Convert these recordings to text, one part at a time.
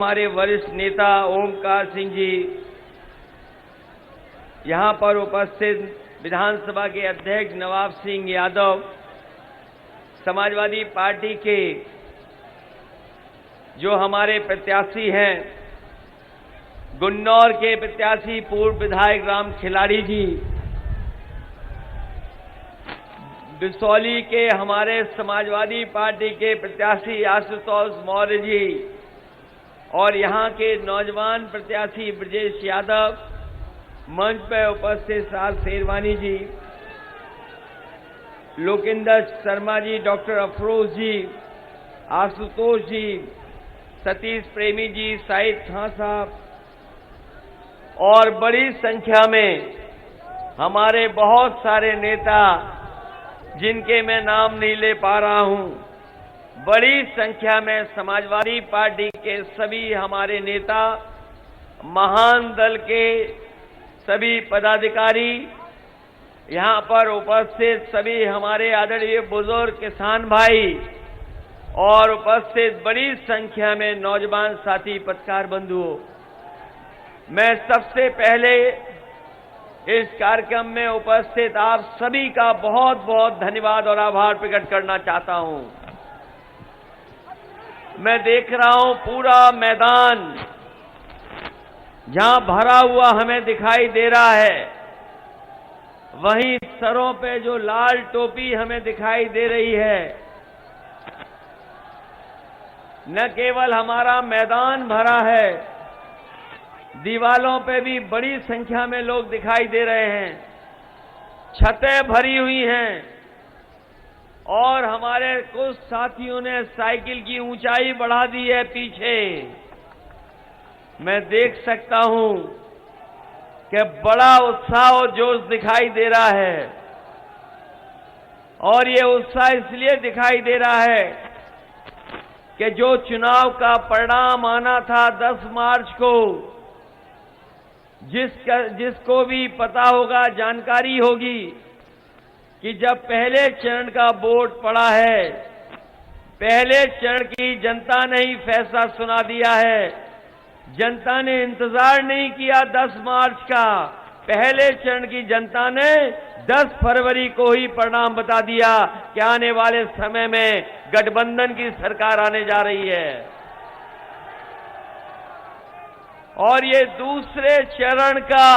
हमारे वरिष्ठ नेता ओमकार सिंह जी, यहां पर उपस्थित विधानसभा के अध्यक्ष नवाब सिंह यादव, समाजवादी पार्टी के जो हमारे प्रत्याशी हैं, गुन्नौर के प्रत्याशी पूर्व विधायक राम खिलाड़ी जी, बिसौली के हमारे समाजवादी पार्टी के प्रत्याशी आशुतोष मौर्य जी और यहां के नौजवान प्रत्याशी ब्रजेश यादव, मंच पर उपस्थित साल शेरवानी जी, लोकेंद्र शर्मा जी, डॉक्टर अफरोज जी, आशुतोष जी, सतीश प्रेमी जी, साहिद खां साहब और बड़ी संख्या में हमारे बहुत सारे नेता जिनके मैं नाम नहीं ले पा रहा हूं, बड़ी संख्या में समाजवादी पार्टी के सभी हमारे नेता, महान दल के सभी पदाधिकारी, यहां पर उपस्थित सभी हमारे आदरणीय बुजुर्ग किसान भाई और उपस्थित बड़ी संख्या में नौजवान साथी पत्रकार बंधुओं, मैं सबसे पहले इस कार्यक्रम में उपस्थित आप सभी का बहुत बहुत धन्यवाद और आभार प्रकट करना चाहता हूं। मैं देख रहा हूं पूरा मैदान जहां भरा हुआ हमें दिखाई दे रहा है, वहीं सरों पे जो लाल टोपी हमें दिखाई दे रही है, न केवल हमारा मैदान भरा है, दीवालों पे भी बड़ी संख्या में लोग दिखाई दे रहे हैं, छतें भरी हुई हैं और हमारे कुछ साथियों ने साइकिल की ऊंचाई बढ़ा दी है पीछे। मैं देख सकता हूं कि बड़ा उत्साह और जोश दिखाई दे रहा है और ये उत्साह इसलिए दिखाई दे रहा है कि जो चुनाव का परिणाम आना था 10 मार्च को, जिसको भी पता होगा, जानकारी होगी कि जब पहले चरण का वोट पड़ा है, पहले चरण की जनता ने ही फैसला सुना दिया है। जनता ने इंतजार नहीं किया 10 मार्च का, पहले चरण की जनता ने 10 फरवरी को ही परिणाम बता दिया कि आने वाले समय में गठबंधन की सरकार आने जा रही है। और ये दूसरे चरण का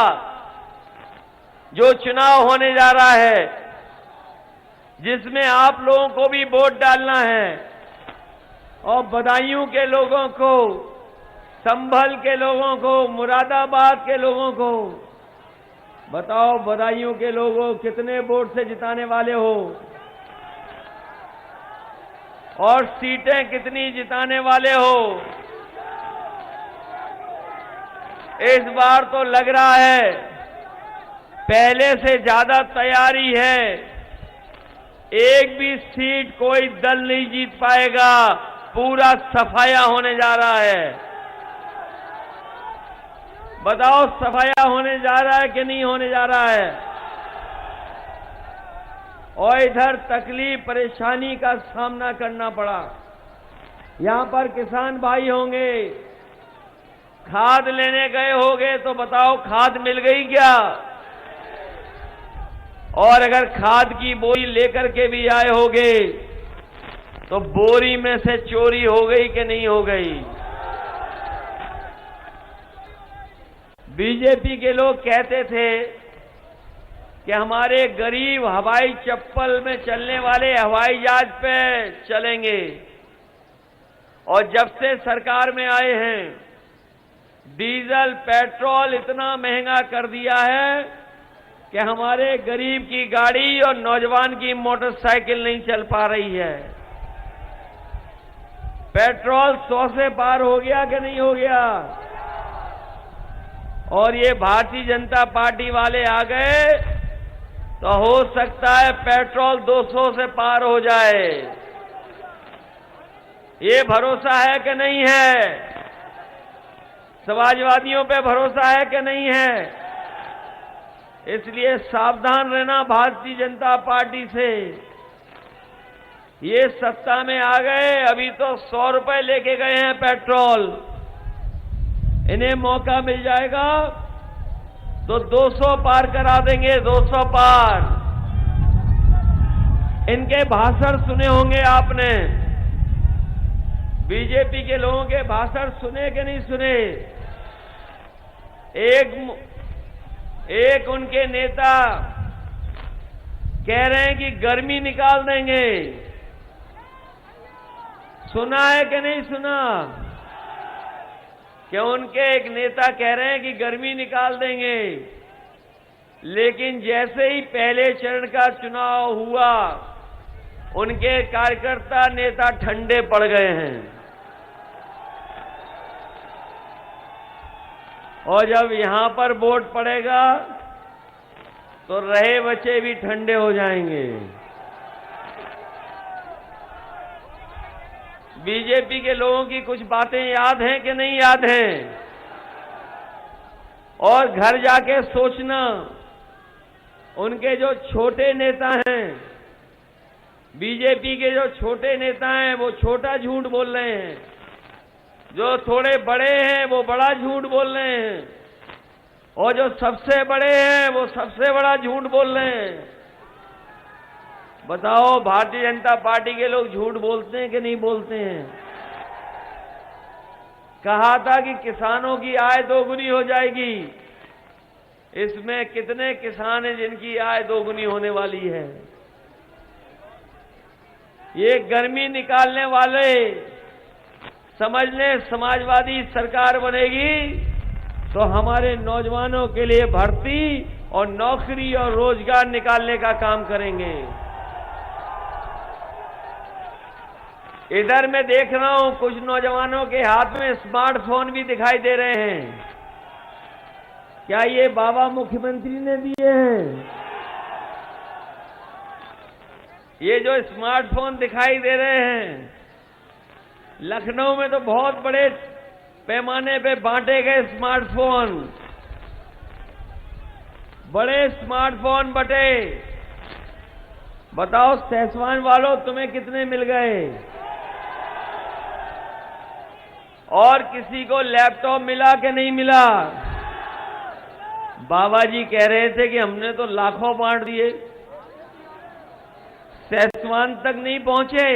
जो चुनाव होने जा रहा है, जिसमें आप लोगों को भी वोट डालना है और बदायूं के लोगों को, संभल के लोगों को, मुरादाबाद के लोगों को, बताओ बदायूं के लोगों कितने वोट से जिताने वाले हो और सीटें कितनी जिताने वाले हो। इस बार तो लग रहा है पहले से ज्यादा तैयारी है, एक भी सीट कोई दल नहीं जीत पाएगा, पूरा सफाया होने जा रहा है। बताओ सफाया होने जा रहा है कि नहीं होने जा रहा है। और इधर तकलीफ परेशानी का सामना करना पड़ा। यहां पर किसान भाई होंगे, खाद लेने गए होंगे, तो बताओ खाद मिल गई क्या? और अगर खाद की बोरी लेकर के भी आए होंगे तो बोरी में से चोरी हो गई कि नहीं हो गई? बीजेपी के लोग कहते थे कि हमारे गरीब हवाई चप्पल में चलने वाले हवाई जहाज पे चलेंगे, और जब से सरकार में आए हैं डीजल पेट्रोल इतना महंगा कर दिया है कि हमारे गरीब की गाड़ी और नौजवान की मोटरसाइकिल नहीं चल पा रही है। पेट्रोल 100 से पार हो गया कि नहीं हो गया? और ये भारतीय जनता पार्टी वाले आ गए तो हो सकता है पेट्रोल 200 से पार हो जाए। ये भरोसा है कि नहीं है? समाजवादियों पे भरोसा है कि नहीं है? इसलिए सावधान रहना भारतीय जनता पार्टी से। ये सत्ता में आ गए, अभी तो 100 रुपए लेके गए हैं पेट्रोल, इन्हें मौका मिल जाएगा तो 200 पार करा देंगे, 200 पार। इनके भाषण सुने होंगे आपने, बीजेपी के लोगों के भाषण सुने कि नहीं सुने? एक उनके नेता कह रहे हैं कि गर्मी निकाल देंगे। सुना है कि नहीं सुना? कि उनके एक नेता कह रहे हैं कि गर्मी निकाल देंगे, लेकिन जैसे ही पहले चरण का चुनाव हुआ, उनके कार्यकर्ता नेता ठंडे पड़ गए हैं। और जब यहां पर वोट पड़ेगा तो रहे बच्चे भी ठंडे हो जाएंगे। बीजेपी के लोगों की कुछ बातें याद हैं कि नहीं याद हैं? और घर जाके सोचना, उनके जो छोटे नेता हैं, बीजेपी के जो छोटे नेता हैं, वो छोटा झूठ बोल रहे हैं। जो थोड़े बड़े हैं वो बड़ा झूठ बोल रहे हैं, और जो सबसे बड़े हैं वो सबसे बड़ा झूठ बोल रहे हैं। बताओ, भारतीय जनता पार्टी के लोग झूठ बोलते हैं कि नहीं बोलते हैं? कहा था कि किसानों की आय दोगुनी हो जाएगी। इसमें कितने किसान हैं जिनकी आय दोगुनी होने वाली है? ये गर्मी निकालने वाले समझ लें, समाजवादी सरकार बनेगी तो हमारे नौजवानों के लिए भर्ती और नौकरी और रोजगार निकालने का काम करेंगे। इधर मैं देख रहा हूं कुछ नौजवानों के हाथ में स्मार्टफोन भी दिखाई दे रहे हैं। क्या ये बाबा मुख्यमंत्री ने दिए हैं? ये जो स्मार्टफोन दिखाई दे रहे हैं, लखनऊ में तो बहुत बड़े पैमाने पे बांटे गए स्मार्टफोन, बड़े स्मार्टफोन बटे। बताओ सैसवान वालों, तुम्हें कितने मिल गए? और किसी को लैपटॉप मिला कि नहीं मिला? बाबा जी कह रहे थे कि हमने तो लाखों बांट दिए, सैसवान तक नहीं पहुंचे।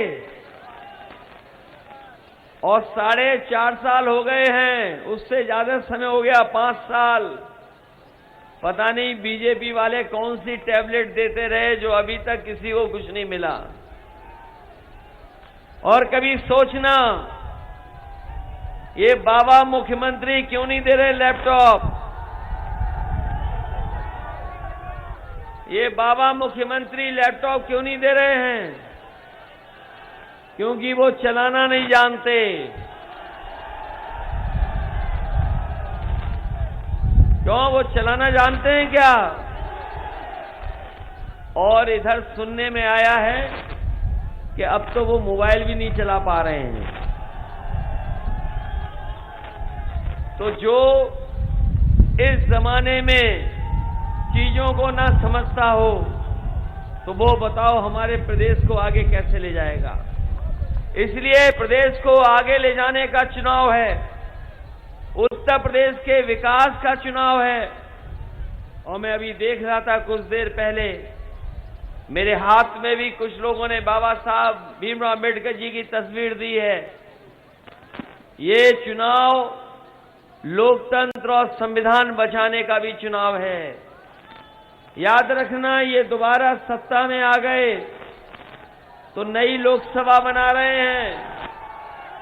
और 4.5 साल हो गए हैं, उससे ज्यादा समय हो गया, 5 साल। पता नहीं बीजेपी वाले कौन सी टैबलेट देते रहे जो अभी तक किसी को कुछ नहीं मिला। और कभी सोचना, ये बाबा मुख्यमंत्री क्यों नहीं दे रहे लैपटॉप? ये बाबा मुख्यमंत्री लैपटॉप क्यों नहीं दे रहे हैं? क्योंकि वो चलाना नहीं जानते। क्यों? वो चलाना जानते हैं क्या? और इधर सुनने में आया है कि अब तो वो मोबाइल भी नहीं चला पा रहे हैं। तो जो इस जमाने में चीजों को ना समझता हो, तो वो बताओ हमारे प्रदेश को आगे कैसे ले जाएगा? इसलिए प्रदेश को आगे ले जाने का चुनाव है, उत्तर प्रदेश के विकास का चुनाव है। और मैं अभी देख रहा था कुछ देर पहले, मेरे हाथ में भी कुछ लोगों ने बाबा साहब भीमराव अम्बेडकर जी की तस्वीर दी है। ये चुनाव लोकतंत्र और संविधान बचाने का भी चुनाव है। याद रखना, ये दोबारा सत्ता में आ गए तो नई लोकसभा बना रहे हैं।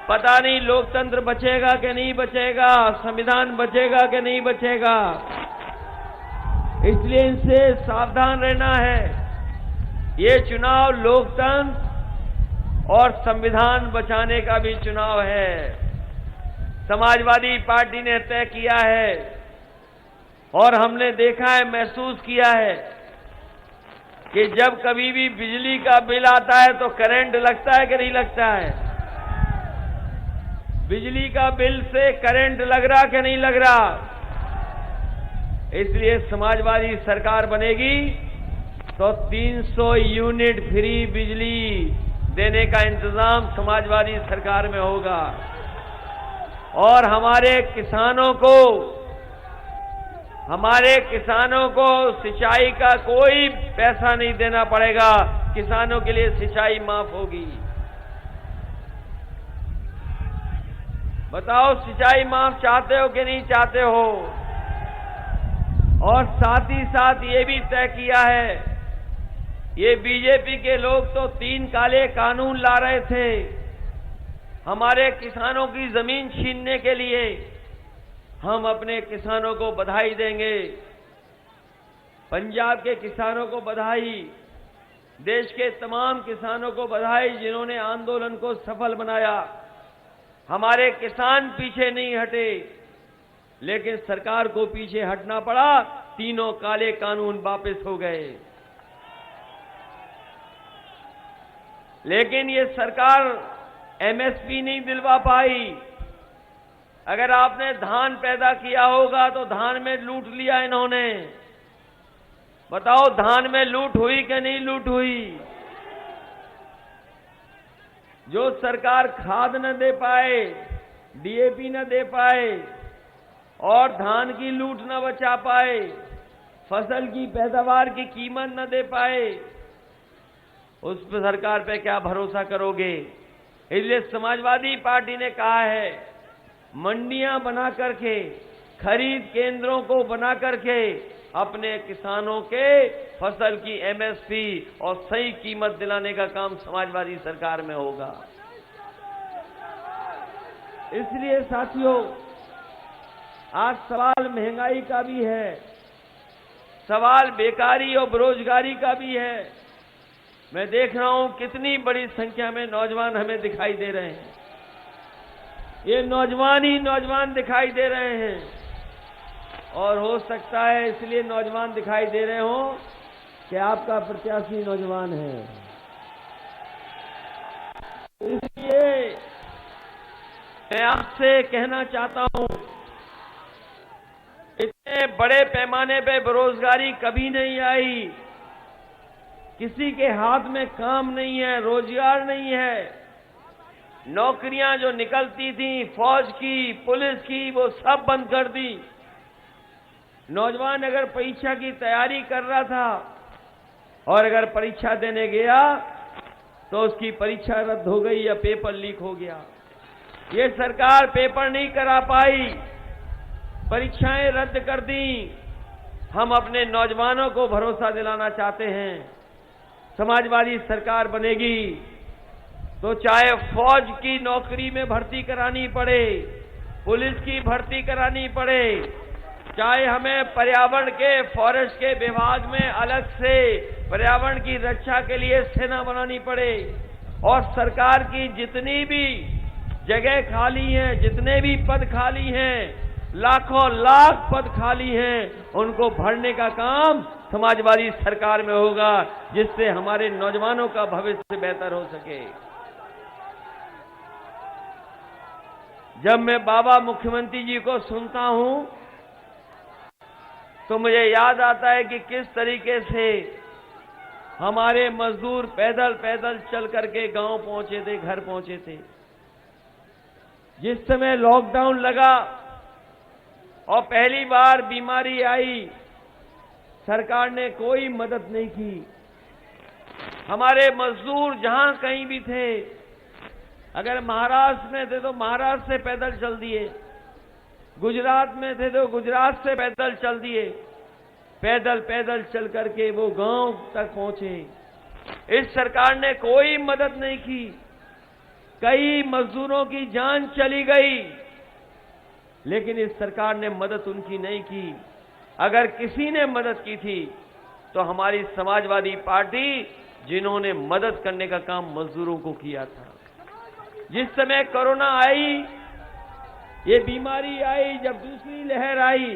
पता नहीं लोकतंत्र बचेगा कि नहीं बचेगा, संविधान बचेगा कि नहीं बचेगा। इसलिए इनसे सावधान रहना है। ये चुनाव लोकतंत्र और संविधान बचाने का भी चुनाव है। समाजवादी पार्टी ने तय किया है और हमने देखा है, महसूस किया है कि जब कभी भी बिजली का बिल आता है तो करंट लगता है कि नहीं लगता है? बिजली का बिल से करंट लग रहा कि नहीं लग रहा? इसलिए समाजवादी सरकार बनेगी तो 300 यूनिट फ्री बिजली देने का इंतजाम समाजवादी सरकार में होगा। और हमारे किसानों को सिंचाई का कोई पैसा नहीं देना पड़ेगा। किसानों के लिए सिंचाई माफ होगी। बताओ, सिंचाई माफ चाहते हो कि नहीं चाहते हो? और साथ ही साथ ये भी तय किया है, ये बीजेपी के लोग तो 3 काले कानून ला रहे थे हमारे किसानों की जमीन छीनने के लिए। हम अपने किसानों को बधाई देंगे। पंजाब के किसानों को बधाई, देश के तमाम किसानों को बधाई जिन्होंने आंदोलन को सफल बनाया। हमारे किसान पीछे नहीं हटे, लेकिन सरकार को पीछे हटना पड़ा। 3 काले कानून वापस हो गए। लेकिन ये सरकार एमएसपी नहीं दिलवा पाई। अगर आपने धान पैदा किया होगा तो धान में लूट लिया इन्होंने। बताओ, धान में लूट हुई कि नहीं लूट हुई? जो सरकार खाद न दे पाए, डीएपी न दे पाए और धान की लूट न बचा पाए, फसल की पैदावार की कीमत न दे पाए, उस पर सरकार पे क्या भरोसा करोगे? इसलिए समाजवादी पार्टी ने कहा है, मंडियां बना करके, खरीद केंद्रों को बना करके अपने किसानों के फसल की एमएसपी और सही कीमत दिलाने का काम समाजवादी सरकार में होगा। इसलिए साथियों, आज सवाल महंगाई का भी है, सवाल बेकारी और बेरोजगारी का भी है। मैं देख रहा हूं कितनी बड़ी संख्या में नौजवान हमें दिखाई दे रहे हैं। ये नौजवान ही नौजवान दिखाई दे रहे हैं। और हो सकता है इसलिए नौजवान दिखाई दे रहे हो कि आपका प्रत्याशी नौजवान है। इसलिए मैं आपसे कहना चाहता हूं, इतने बड़े पैमाने पे बेरोजगारी कभी नहीं आई। किसी के हाथ में काम नहीं है, रोजगार नहीं है। नौकरियां जो निकलती थी फौज की, पुलिस की, वो सब बंद कर दी। नौजवान अगर परीक्षा की तैयारी कर रहा था और अगर परीक्षा देने गया तो उसकी परीक्षा रद्द हो गई या पेपर लीक हो गया। ये सरकार पेपर नहीं करा पाई, परीक्षाएं रद्द कर दी। हम अपने नौजवानों को भरोसा दिलाना चाहते हैं, समाजवादी सरकार बनेगी तो चाहे फौज की नौकरी में भर्ती करानी पड़े, पुलिस की भर्ती करानी पड़े, चाहे हमें पर्यावरण के, फॉरेस्ट के विभाग में अलग से पर्यावरण की रक्षा के लिए सेना बनानी पड़े, और सरकार की जितनी भी जगह खाली हैं, जितने भी पद खाली हैं, लाखों लाख पद खाली हैं, उनको भरने का काम समाजवादी सरकार में होगा, जिससे हमारे नौजवानों का भविष्य बेहतर हो सके। जब मैं बाबा मुख्यमंत्री जी को सुनता हूं तो मुझे याद आता है कि किस तरीके से हमारे मजदूर पैदल पैदल चल करके गांव पहुंचे थे, घर पहुंचे थे। जिस समय लॉकडाउन लगा और पहली बार बीमारी आई, सरकार ने कोई मदद नहीं की। हमारे मजदूर जहां कहीं भी थे, अगर महाराष्ट्र में थे तो महाराष्ट्र से पैदल चल दिए, गुजरात में थे तो गुजरात से पैदल चल दिए, पैदल पैदल चल करके वो गांव तक पहुंचे। इस सरकार ने कोई मदद नहीं की। कई मजदूरों की जान चली गई, लेकिन इस सरकार ने मदद उनकी नहीं की। अगर किसी ने मदद की थी तो हमारी समाजवादी पार्टी, जिन्होंने मदद करने का काम मजदूरों को किया था। जिस समय कोरोना आई, ये बीमारी आई, जब दूसरी लहर आई,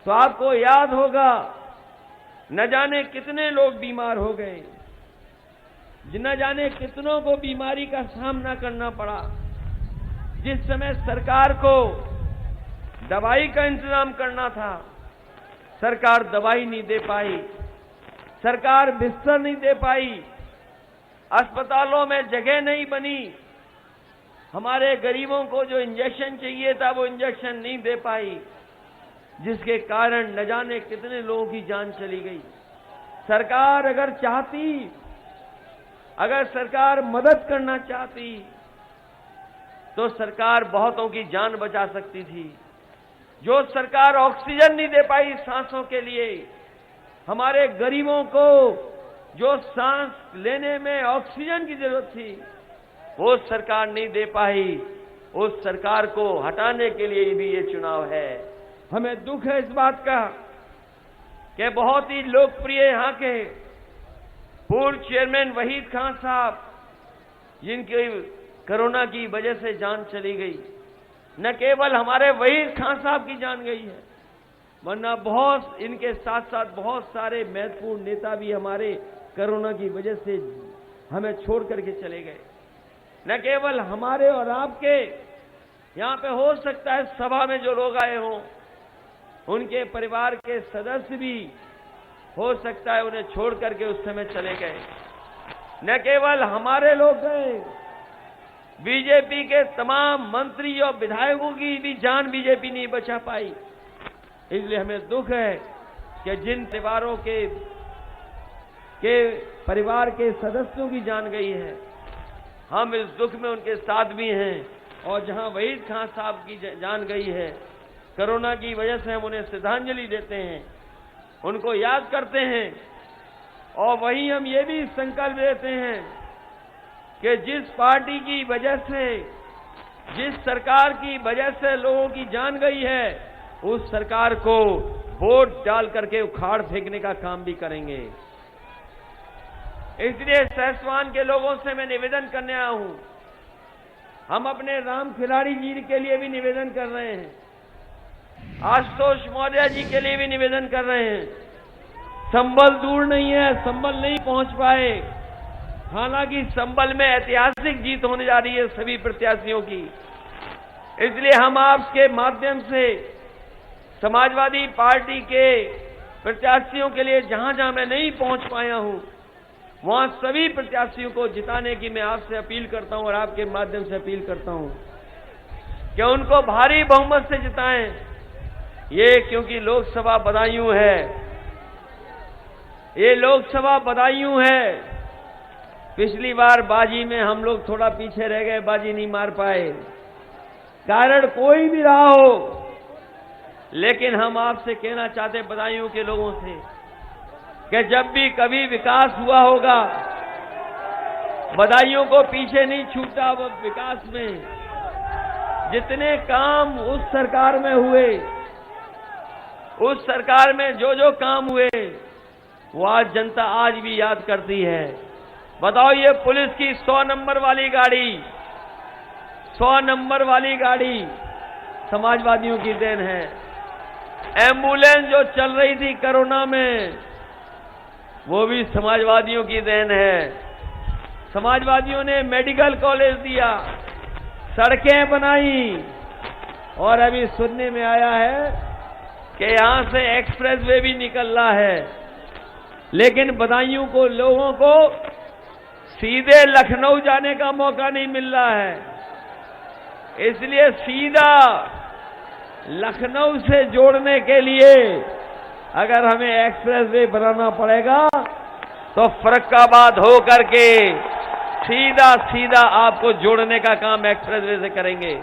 तो आपको याद होगा न जाने कितने लोग बीमार हो गए, न जाने कितनों को बीमारी का सामना करना पड़ा। जिस समय सरकार को दवाई का इंतजाम करना था, सरकार दवाई नहीं दे पाई, सरकार बिस्तर नहीं दे पाई, अस्पतालों में जगह नहीं बनी, हमारे गरीबों को जो इंजेक्शन चाहिए था वो इंजेक्शन नहीं दे पाई, जिसके कारण न जाने कितने लोगों की जान चली गई। सरकार अगर चाहती, अगर सरकार मदद करना चाहती तो सरकार बहुतों की जान बचा सकती थी। जो सरकार ऑक्सीजन नहीं दे पाई सांसों के लिए, हमारे गरीबों को जो सांस लेने में ऑक्सीजन की जरूरत थी वो सरकार नहीं दे पाई, उस सरकार को हटाने के लिए भी ये चुनाव है। हमें दुख है इस बात का कि बहुत ही लोकप्रिय यहां के पूर्व चेयरमैन वहीद खान साहब, जिनकी कोरोना की वजह से जान चली गई, न केवल हमारे वहीद खान साहब की जान गई है, वरना बहुत इनके साथ साथ बहुत सारे महत्वपूर्ण नेता भी हमारे कोरोना की वजह से हमें छोड़ करके चले गए। न केवल हमारे और आपके, यहां पे हो सकता है सभा में जो लोग आए हों उनके परिवार के सदस्य भी हो सकता है उन्हें छोड़ करके उस समय चले गए। न केवल हमारे लोग गए, बीजेपी के तमाम मंत्री और विधायकों की भी जान बीजेपी नहीं बचा पाई। इसलिए हमें दुख है कि जिन परिवारों के परिवार के सदस्यों की जान गई है, हम इस दुख में उनके साथ भी हैं। और जहां वहीद खान साहब की जान गई है कोरोना की वजह से, हम उन्हें श्रद्धांजलि देते हैं, उनको याद करते हैं। और वहीं हम ये भी संकल्प लेते हैं कि जिस पार्टी की वजह से, जिस सरकार की वजह से लोगों की जान गई है, उस सरकार को वोट डाल करके उखाड़ फेंकने का काम भी करेंगे। इसलिए सहसवान के लोगों से मैं निवेदन करने आया हूं, हम अपने राम खिलाड़ी जी के लिए भी निवेदन कर रहे हैं, आशुतोष मौर्य जी के लिए भी निवेदन कर रहे हैं। संबल दूर नहीं है, संबल नहीं पहुंच पाए, हालांकि संबल में ऐतिहासिक जीत होने जा रही है सभी प्रत्याशियों की। इसलिए हम आपके माध्यम से समाजवादी पार्टी के प्रत्याशियों के लिए जहां जहां मैं नहीं पहुंच पाया हूं, वहां सभी प्रत्याशियों को जिताने की मैं आपसे अपील करता हूं और आपके माध्यम से अपील करता हूं कि उनको भारी बहुमत से जिताएं। ये क्योंकि लोकसभा बदायूं है, ये लोकसभा बदायूं है। पिछली बार बाजी में हम लोग थोड़ा पीछे रह गए, बाजी नहीं मार पाए, कारण कोई भी रहा हो, लेकिन हम आपसे कहना चाहते हैं बदायूं के लोगों से कि जब भी कभी विकास हुआ होगा, बदायूं को पीछे नहीं छूटा। वो विकास में जितने काम उस सरकार में हुए, उस सरकार में जो जो काम हुए, वो आज जनता आज भी याद करती है। बताओ, ये पुलिस की 100 नंबर वाली गाड़ी, 100 नंबर वाली गाड़ी समाजवादियों की देन है। एम्बुलेंस जो चल रही थी कोरोना में, वो भी समाजवादियों की देन है। समाजवादियों ने मेडिकल कॉलेज दिया, सड़कें बनाई, और अभी सुनने में आया है कि यहां से एक्सप्रेसवे भी निकल रहा है। लेकिन बदायूं को, लोगों को सीधे लखनऊ जाने का मौका नहीं मिल रहा है, इसलिए सीधा लखनऊ से जोड़ने के लिए अगर हमें एक्सप्रेसवे बनाना पड़ेगा तो फर्रुखाबाद हो करके सीधा सीधा आपको जोड़ने का काम एक्सप्रेसवे से करेंगे।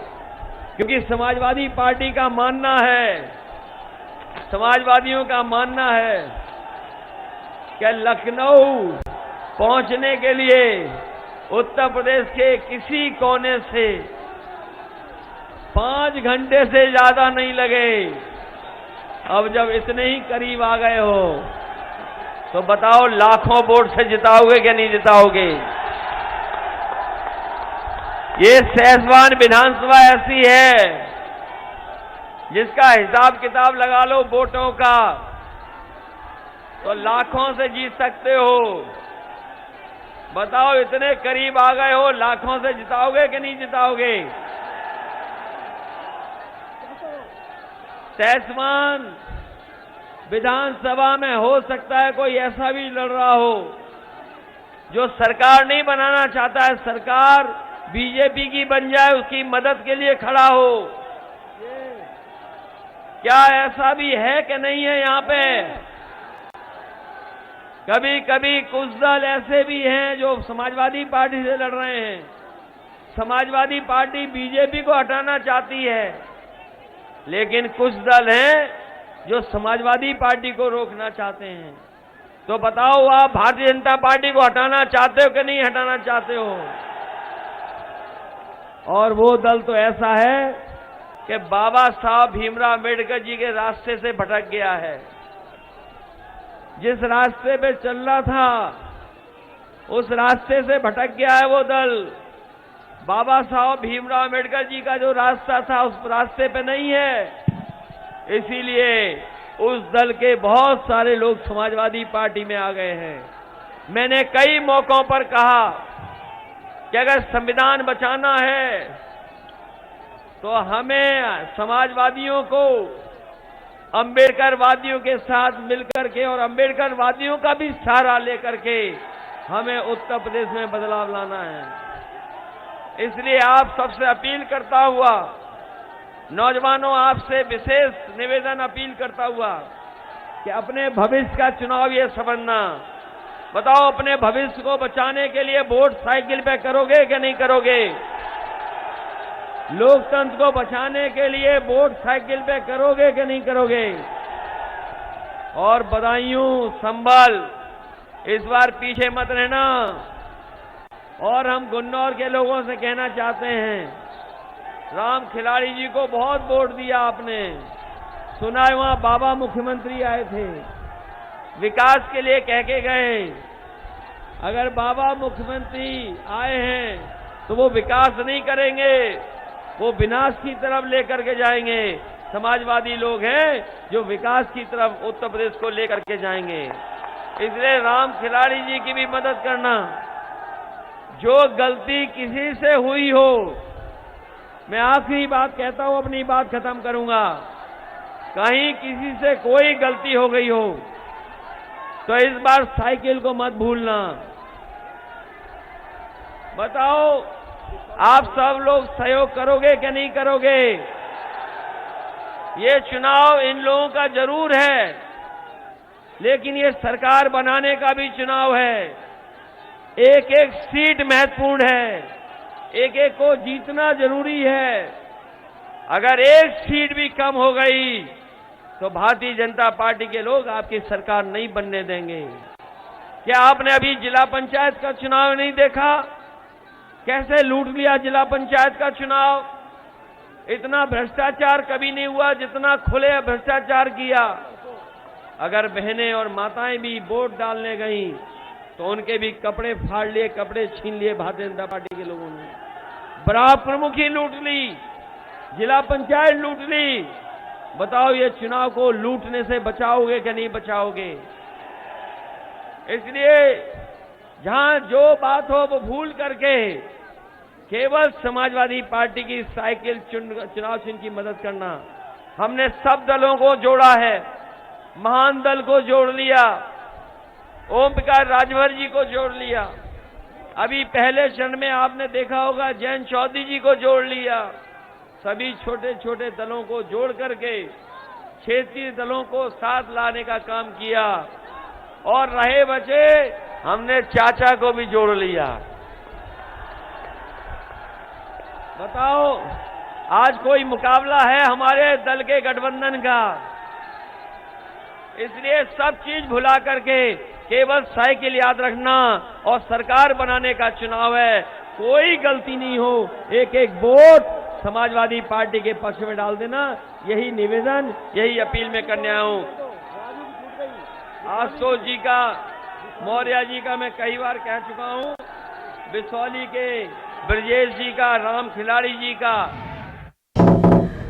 क्योंकि समाजवादी पार्टी का मानना है, समाजवादियों का मानना है कि लखनऊ पहुंचने के लिए उत्तर प्रदेश के किसी कोने से 5 घंटे से ज्यादा नहीं लगे। अब जब इतने ही करीब आ गए हो तो बताओ, लाखों वोट से जिताओगे कि नहीं जिताओगे? ये सहसवान विधानसभा ऐसी है जिसका हिसाब किताब लगा लो वोटों का तो लाखों से जीत सकते हो। बताओ, इतने करीब आ गए हो, लाखों से जिताओगे कि नहीं जिताओगे? सहसवान विधानसभा में हो सकता है कोई ऐसा भी लड़ रहा हो जो सरकार नहीं बनाना चाहता है, सरकार बीजेपी की बन जाए, उसकी मदद के लिए खड़ा हो। क्या ऐसा भी है कि नहीं है? यहाँ पे कभी कभी कुछ दल ऐसे भी हैं जो समाजवादी पार्टी से लड़ रहे हैं। समाजवादी पार्टी बीजेपी को हटाना चाहती है, लेकिन कुछ दल हैं जो समाजवादी पार्टी को रोकना चाहते हैं। तो बताओ, आप भारतीय जनता पार्टी को हटाना चाहते हो कि नहीं हटाना चाहते हो? और वो दल तो ऐसा है कि बाबा साहब भीमराव अम्बेडकर जी के रास्ते से भटक गया है। जिस रास्ते पे चल रहा था, उस रास्ते से भटक गया है वो दल। बाबा साहब भीमराव अम्बेडकर जी का जो रास्ता था, उस रास्ते पे नहीं है। इसीलिए उस दल के बहुत सारे लोग समाजवादी पार्टी में आ गए हैं। मैंने कई मौकों पर कहा कि अगर संविधान बचाना है तो हमें समाजवादियों को अंबेडकरवादियों के साथ मिलकर के और अंबेडकरवादियों का भी सहारा लेकर के हमें उत्तर प्रदेश में बदलाव लाना है। इसलिए आप सबसे अपील करता हुआ, नौजवानों, आपसे विशेष निवेदन अपील करता हुआ कि अपने भविष्य का चुनाव ये समझना। बताओ, अपने भविष्य को बचाने के लिए वोट साइकिल पे करोगे कि नहीं करोगे? लोकतंत्र को बचाने के लिए वोट साइकिल पे करोगे कि नहीं करोगे? और बदायूं, संभल, इस बार पीछे मत रहना। और हम गुन्नौर के लोगों से कहना चाहते हैं, राम खिलाड़ी जी को बहुत वोट दिया आपने। सुना है वहां बाबा मुख्यमंत्री आए थे, विकास के लिए कह के गए। अगर बाबा मुख्यमंत्री आए हैं तो वो विकास नहीं करेंगे, वो विनाश की तरफ लेकर के जाएंगे। समाजवादी लोग हैं जो विकास की तरफ उत्तर प्रदेश को लेकर के जाएंगे। इसलिए राम खिलाड़ी जी की भी मदद करना। जो गलती किसी से हुई हो, मैं आखिरी बात कहता हूं, अपनी बात खत्म करूंगा। कहीं किसी से कोई गलती हो गई हो तो इस बार साइकिल को मत भूलना। बताओ, आप सब लोग सहयोग करोगे कि नहीं करोगे? ये चुनाव इन लोगों का जरूर है, लेकिन ये सरकार बनाने का भी चुनाव है। एक एक सीट महत्वपूर्ण है, एक एक को जीतना जरूरी है। अगर एक सीट भी कम हो गई तो भारतीय जनता पार्टी के लोग आपकी सरकार नहीं बनने देंगे। क्या आपने अभी जिला पंचायत का चुनाव नहीं देखा? कैसे लूट लिया जिला पंचायत का चुनाव? इतना भ्रष्टाचार कभी नहीं हुआ जितना खुले भ्रष्टाचार किया। अगर बहनें और माताएं भी वोट डालने गईं तो उनके भी कपड़े फाड़ लिए, कपड़े छीन लिए भारतीय जनता पार्टी के लोगों ने। ब्लॉक प्रमुखी लूट ली, जिला पंचायत लूट ली। बताओ, ये चुनाव को लूटने से बचाओगे कि नहीं बचाओगे? इसलिए जहां जो बात हो वो भूल करके केवल समाजवादी पार्टी की साइकिल चुनाव चिन्ह की मदद करना। हमने सब दलों को जोड़ा है, महान दल को जोड़ लिया, ओम प्रकाश राजभर जी को जोड़ लिया। अभी पहले चरण में आपने देखा होगा जयंत चौधरी जी को जोड़ लिया। सभी छोटे छोटे दलों को जोड़ करके क्षेत्रीय दलों को साथ लाने का काम किया। और रहे बचे, हमने चाचा को भी जोड़ लिया। बताओ, आज कोई मुकाबला है हमारे दल के गठबंधन का? इसलिए सब चीज भुला करके केवल साइकिल याद रखना और सरकार बनाने का चुनाव है। कोई गलती नहीं हो, एक एक वोट समाजवादी पार्टी के पक्ष में डाल देना। यही निवेदन, यही अपील मैं करने आया हूं। आशुतोष जी का, मौर्य जी का मैं कई बार कह चुका हूं, बिसौली के ब्रजेश जी का, राम खिलाड़ी जी का।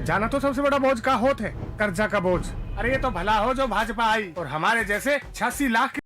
जाना तो सबसे बड़ा बोझ का होत है कर्जा का बोझ। अरे ये तो भला हो जो भाजपा आई और हमारे जैसे 86 लाख